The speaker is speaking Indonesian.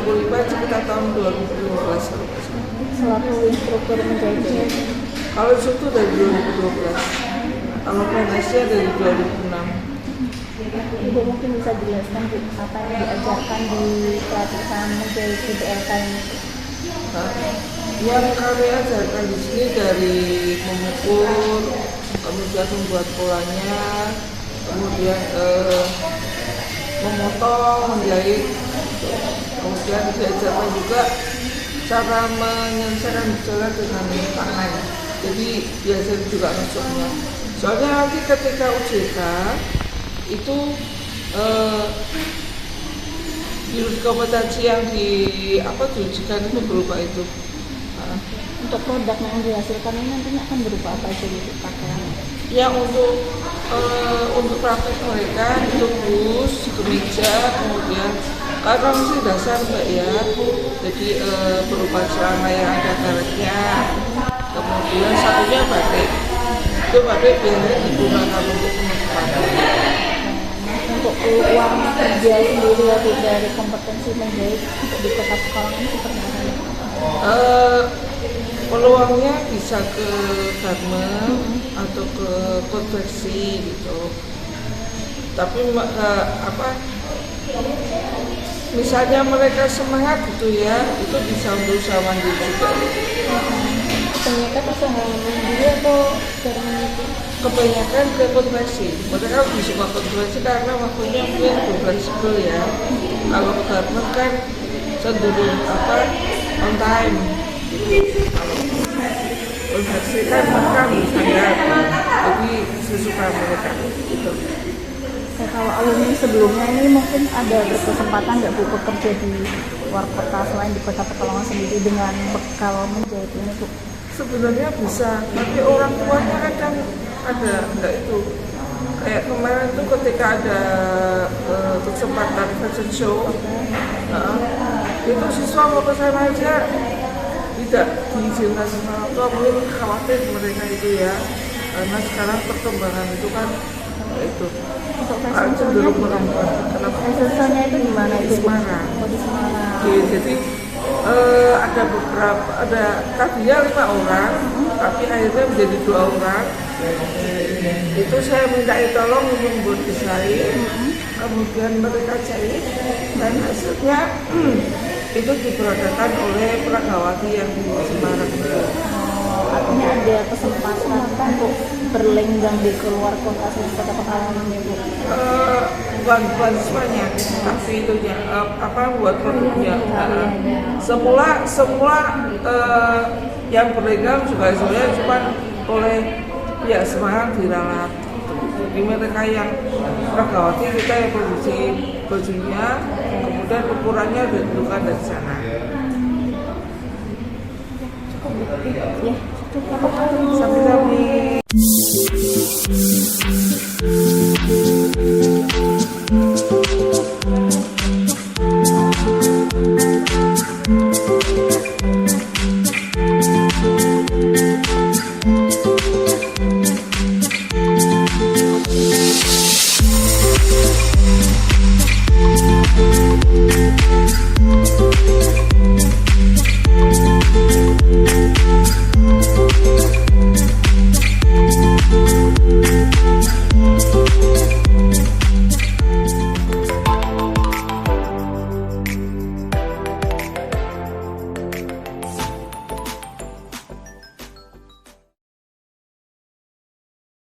95 sekitar tahun 2015. Selaku instruktur menjahit. Kalau itu dari 2012. Kalau PNS-nya dari 2006. Ibu mungkin bisa jelaskan Bu, apa yang diajarkan di pelatihan menjahit di BLK ini? Nah, yang kami ajarkan di sini dari mengukur, kemudian membuat polanya, kemudian memotong, menjahit, kemudian diajarkan juga cara menyelesaikan gejala dengan tangan. Jadi biasanya juga masuknya. Soalnya nanti ketika UJK itu jurus kompetensi yang diujikan itu berupa itu. Untuk produk yang dihasilkan ini nantinya akan berupa apa aja Bu pakaian? Ya untuk praktek mereka itu bus, kemeja, kemudian karena masih dasar Mbak ya, jadi berupa celana yang ada karetnya, kemudian satunya batik. Itu batik biasanya digunakan untuk penutupan. Untuk uang kerja sendiri ya Bu, dari kompetensi menjahit untuk di Kota Pekalongan ini seperti apa? Peluangnya bisa ke garment atau ke konveksi gitu. Tapi misalnya mereka semangat gitu ya, itu bisa untuk usaha mandiri juga. Kebanyakan usaha mandiri atau garment itu? Kebanyakan ke konveksi. Mereka lebih suka konveksi karena waktunya mungkin fleksibel ya. Kalau ke garment kan cenderung on time. Kalau konveksi kan mereka standar, jadi sesuka mereka gitu. Kalau alumni sebelumnya ini mungkin ada berkesempatan nggak Bu bekerja di luar kota selain di Kota Pekalongan sendiri dengan bekal menjahit ini Bu? Sebenarnya bisa, tapi orang tuanya kadang ada enggak itu. Kayak kemarin tuh ketika ada kesempatan fashion show, itu siswa mau ke sana aja tidak diizinkan sama orang tua, mungkin khawatir mereka itu ya, karena sekarang perkembangan itu kan itu cenderung perempuan. Kenapa? Fashion show-nya itu di mana itu? Di Semarang. Oh, di Semarang. Jadi ada beberapa, tadinya 5 orang, tapi akhirnya menjadi 2 orang. Itu saya minta tolong membuat desain, kemudian mereka jahit, dan hasilnya itu diberadakan oleh Pragawati yang di Semarang. Artinya ada kesempatan untuk berlenggang di keluar kota selain Kota Pekalongan ya Bu? Bukan semuanya, tapi itunya buat produknya. Semula yang berlenggang juga sebenarnya cuma oleh pihak Semarang diralat. Jadi mereka yang Pragawati kita yang produksi bajunya, kemudian ukurannya ditentukan dari sana. Ya, cukup. Sampai-sampai.